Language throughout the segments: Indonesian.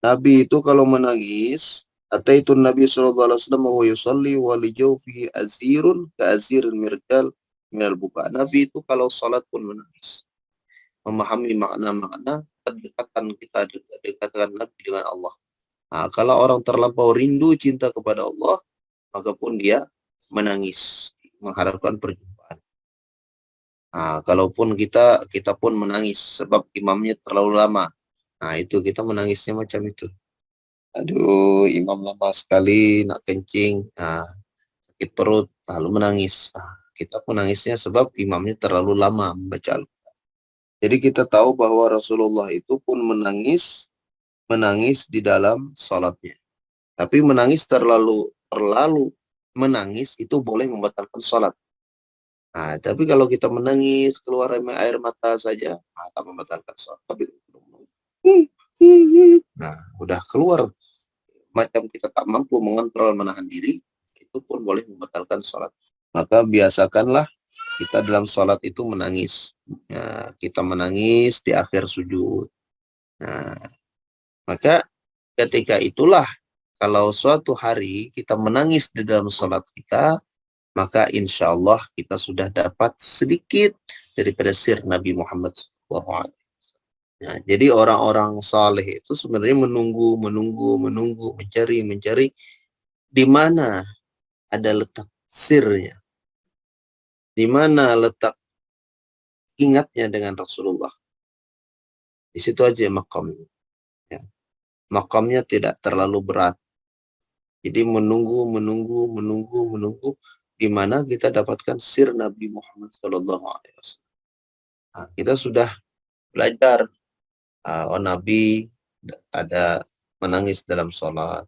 Nabi itu kalau menangis, ataitun Nabi sallallahu alaihi wasallam wa yusalli wa li jawfihi azirun ka aziril mirjal minal buka. Nabi itu kalau salat pun menangis. Memahami makna-makna kedekatan kita dekatkan Nabi dengan Allah. Nah, kalau orang terlampau rindu cinta kepada Allah, maka pun dia menangis mengharapkan perjumpaan. Nah, kalaupun kita pun menangis sebab imamnya terlalu lama. Nah, itu kita menangisnya macam itu. Aduh, imam lama sekali nak kencing, nah, sakit perut, lalu menangis. Nah, kita pun nangisnya sebab imamnya terlalu lama membaca Al-Quran. Jadi kita tahu bahwa Rasulullah itu pun menangis di dalam salatnya. Tapi menangis terlalu menangis itu boleh membatalkan salat. Nah, tapi kalau kita menangis keluar air mata saja, tak membatalkan salat. Tapi nah, udah keluar macam kita tak mampu mengontrol menahan diri, itu pun boleh membatalkan sholat. Maka biasakanlah kita dalam sholat itu menangis. Ya, kita menangis di akhir sujud. Nah, maka ketika itulah kalau suatu hari kita menangis di dalam sholat kita, maka insya Allah kita sudah dapat sedikit daripada sir Nabi Muhammad SAW. Nah, jadi orang-orang saleh itu sebenarnya menunggu, mencari di mana ada letak sirnya, di mana letak ingatnya dengan Rasulullah. Di situ aja makamnya. Ya. Makamnya tidak terlalu berat. Jadi menunggu, di mana kita dapatkan sir Nabi Muhammad SAW. Nah, kita sudah belajar, oh Nabi ada menangis dalam sholat.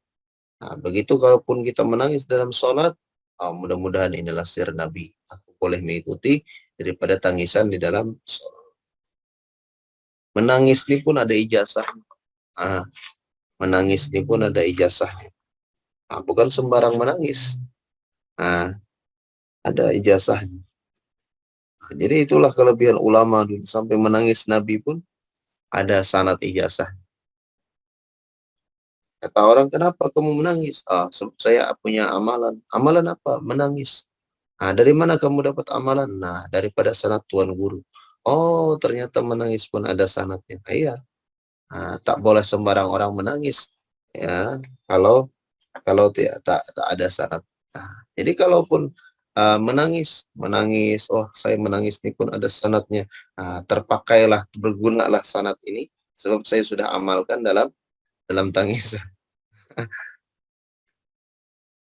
Nah, begitu kalaupun kita menangis dalam sholat, mudah-mudahan inilah sir Nabi. Aku boleh mengikuti daripada tangisan di dalam sholat. Menangis ini pun ada ijazah. Menangis ini pun ada ijazahnya. Bukan sembarang menangis. Ada ijazahnya. Jadi itulah kelebihan ulama dulu. Sampai menangis Nabi pun ada sanad ijazah. Kata orang, kenapa kamu menangis? Saya punya amalan. Amalan apa? Menangis. Dari mana kamu dapat amalan? Daripada sanad tuan guru. Oh, ternyata menangis pun ada sanadnya. Iya. Tak boleh sembarang orang menangis. Ya, kalau tak ada sanad. Jadi kalaupun menangis, oh saya menangis ini pun ada sanadnya. Terpakailah, bergunalah sanad ini sebab saya sudah amalkan dalam tangisan.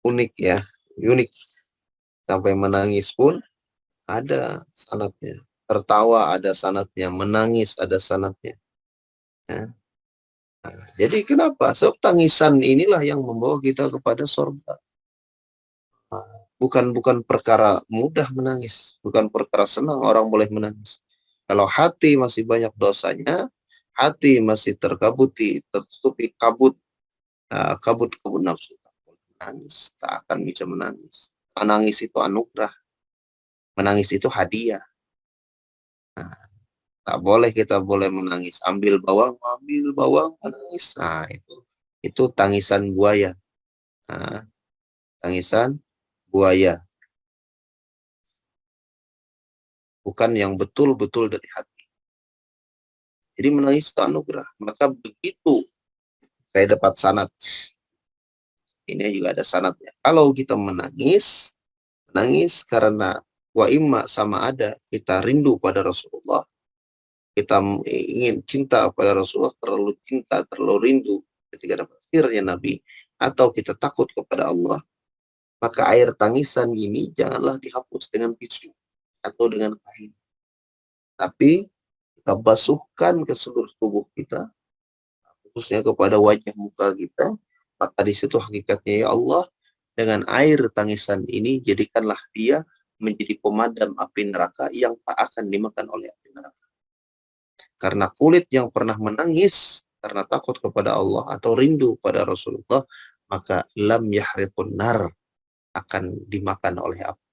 Unik ya, unik. Sampai menangis pun ada sanadnya. Tertawa ada sanadnya, menangis ada sanadnya. Ya. Jadi kenapa? Sebab tangisan inilah yang membawa kita kepada surga. Bukan perkara mudah menangis, bukan perkara senang orang boleh menangis. Kalau hati masih banyak dosanya, hati masih tertutupi kabut nafsu, tak boleh menangis, tak akan bisa menangis. Menangis itu anugerah, menangis itu hadiah. Tak boleh kita boleh menangis, ambil bawang, menangis. Itu tangisan buaya. Tangisan buaya. Bukan yang betul-betul dari hati. Jadi menangis itu anugerah. Maka begitu saya dapat sanad. Ini juga ada sanadnya. Kalau kita menangis karena wa imma sama ada kita rindu pada Rasulullah. Kita ingin cinta pada Rasulullah, terlalu cinta, terlalu rindu ketika dapat sirnya Nabi. Atau kita takut kepada Allah. Maka air tangisan ini janganlah dihapus dengan tisu atau dengan kain. Tapi kita basuhkan ke seluruh tubuh kita, khususnya kepada wajah muka kita. Maka di situ hakikatnya, ya Allah, dengan air tangisan ini jadikanlah dia menjadi pemadam api neraka yang tak akan dimakan oleh api neraka. Karena kulit yang pernah menangis karena takut kepada Allah atau rindu pada Rasulullah, maka lam yahriqun nar, akan dimakan oleh api.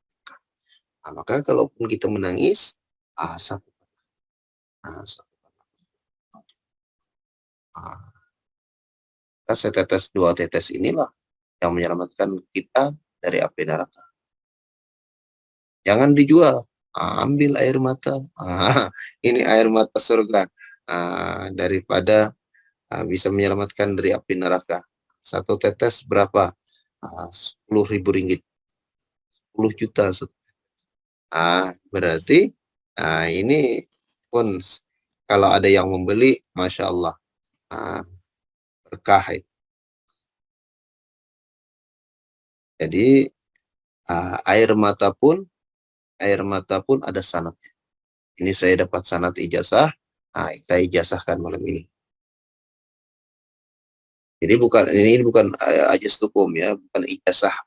Maka kalaupun kita menangis, sapu. Setetes dua tetes inilah yang menyelamatkan kita dari api neraka. Jangan dijual. Ambil air mata. Ini air mata surga. Daripada bisa menyelamatkan dari api neraka. Satu tetes berapa? 10.000 ringgit. 10 juta. Berarti ini pun kalau ada yang membeli, Masya Allah, berkah itu. Jadi air mata pun ada sanadnya. Ini saya dapat sanad ijazah, kita ijazahkan malam ini. Jadi ini bukan ajaz tukum ya,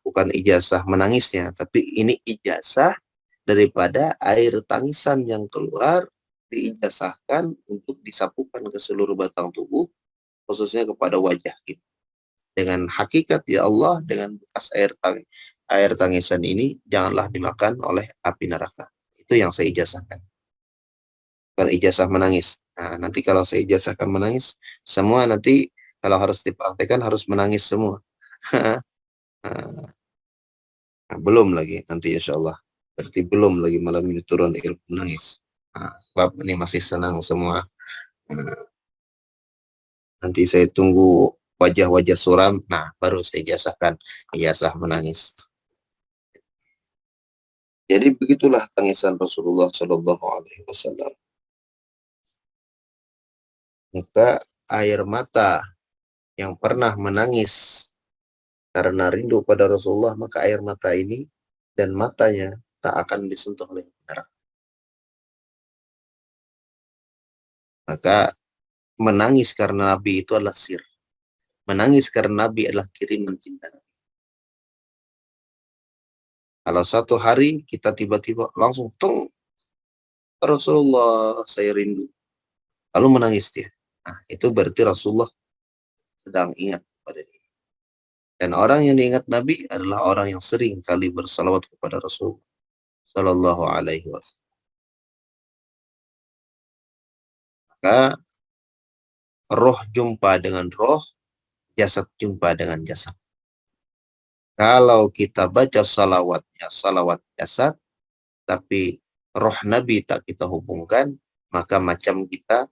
bukan ijazah menangisnya, tapi ini ijazah daripada air tangisan yang keluar diijazahkan untuk disapukan ke seluruh batang tubuh, khususnya kepada wajah kita. Dengan hakikat ya Allah, dengan bekas air tangisan ini janganlah dimakan oleh api neraka. Itu yang saya ijazahkan. Bukan ijazah menangis. Nanti kalau saya ijazahkan menangis, semua nanti kalau harus dipraktekkan harus menangis semua. Belum lagi nanti insya Allah. Berarti belum lagi malam ini turun ilmu menangis. Sebab ini masih senang semua. Nanti saya tunggu wajah-wajah suram. Baru saya ijazahkan ijazah menangis. Jadi begitulah tangisan Rasulullah Shallallahu Alaihi Wasallam. Maka air mata yang pernah menangis karena rindu pada Rasulullah, maka air mata ini dan matanya tak akan disentuh oleh neraka. Maka menangis karena Nabi itu adalah sir. Menangis karena Nabi adalah kiriman cinta Nabi. Kalau satu hari kita tiba-tiba langsung Rasulullah saya rindu, lalu menangis dia. Itu berarti Rasulullah sedang ingat pada dia. Dan orang yang diingat Nabi adalah orang yang sering kali bersalawat kepada Rasul Sallallahu Alaihi Wasallam. Maka roh jumpa dengan roh, jasad jumpa dengan jasad. Kalau kita baca salawatnya, salawat jasad, tapi roh Nabi tak kita hubungkan, maka macam kita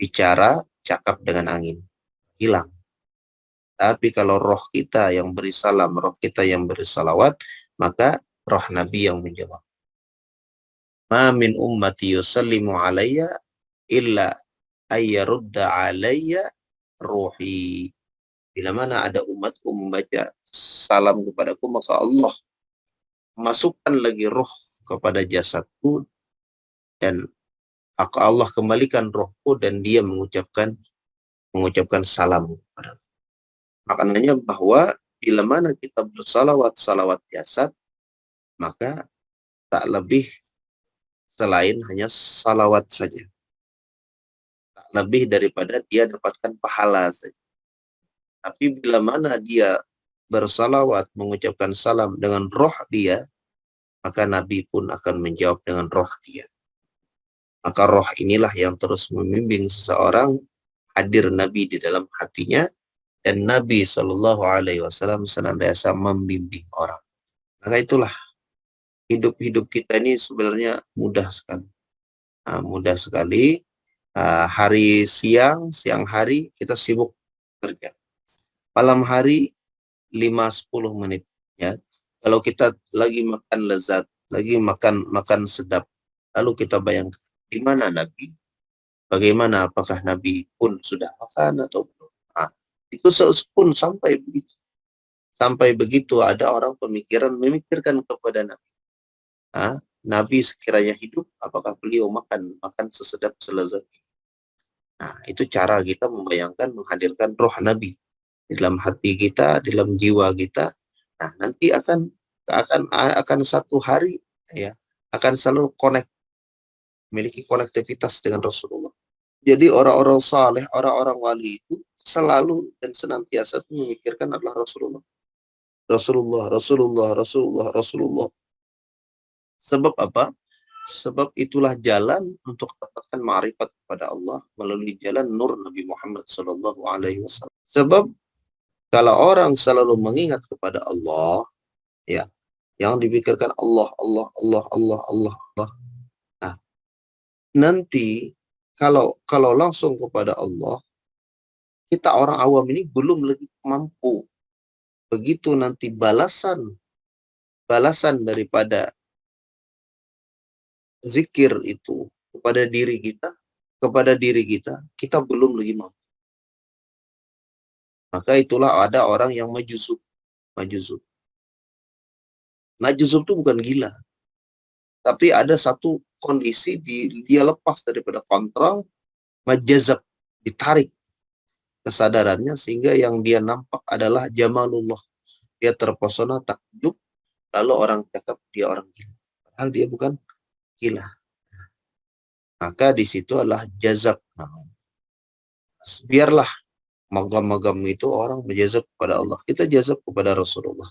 bicara, cakap dengan angin. Hilang. Tapi kalau roh kita yang beri salam, roh kita yang beri salawat, maka roh Nabi yang menjawab. Ma min ummati yusallimu alayya illa ayyarudda alayya ruhi. Bila mana ada umatku membaca salam kepadaku, maka Allah masukkan lagi roh kepada jasadku dan Allah kembalikan rohku dan dia mengucapkan salam kepadaku. Maknanya bahwa bila mana kita salawat jasad, maka tak lebih selain hanya salawat saja. Tak lebih daripada dia dapatkan pahala saja. Tapi bila mana dia bersalawat, mengucapkan salam dengan roh dia, maka Nabi pun akan menjawab dengan roh dia. Maka roh inilah yang terus membimbing seseorang, hadir Nabi di dalam hatinya, dan Nabi Shallallahu Alaihi Wasallam senantiasa membimbing orang. Maka itulah hidup kita ini sebenarnya mudah sekali. Mudah sekali. Hari siang hari kita sibuk kerja. Malam hari 5-10 menit. Ya. Kalau kita lagi makan lezat, lagi makan sedap, lalu kita bayangkan di mana Nabi? Bagaimana? Apakah Nabi pun sudah makan atau belum? Itu pun sampai begitu. Sampai begitu ada orang memikirkan kepada Nabi. Nabi sekiranya hidup, apakah beliau makan sesedap selezat? Itu cara kita membayangkan, menghadirkan roh Nabi di dalam hati kita, di dalam jiwa kita. Nanti akan satu hari ya akan selalu memiliki konektivitas dengan Rasulullah. Jadi orang-orang saleh, orang-orang wali itu selalu dan senantiasa memikirkan adalah Rasulullah. Sebab apa? Sebab itulah jalan untuk dapatkan ma'rifat kepada Allah melalui jalan nur Nabi Muhammad sallallahu alaihi wasallam. Sebab Kalau orang selalu mengingat kepada Allah, ya, yang dipikirkan Allah, Allah, Allah, Allah, Allah, Allah. Nah, nanti kalau langsung kepada Allah, kita orang awam ini belum lagi mampu. Begitu nanti balasan daripada zikir itu kepada diri kita, kita belum lagi mampu. Maka itulah ada orang yang majuzub. Majuzub. Majuzub itu bukan gila. Tapi ada satu kondisi dia lepas daripada kontrol, majazab, ditarik kesadarannya sehingga yang dia nampak adalah jamalullah. Dia terpesona, takjub, lalu orang cakap dia orang gila. Padahal dia bukan gila. Maka di situ adalah jazab namanya. Biarlah magam-magam itu orang menjazab kepada Allah. Kita jazab kepada Rasulullah.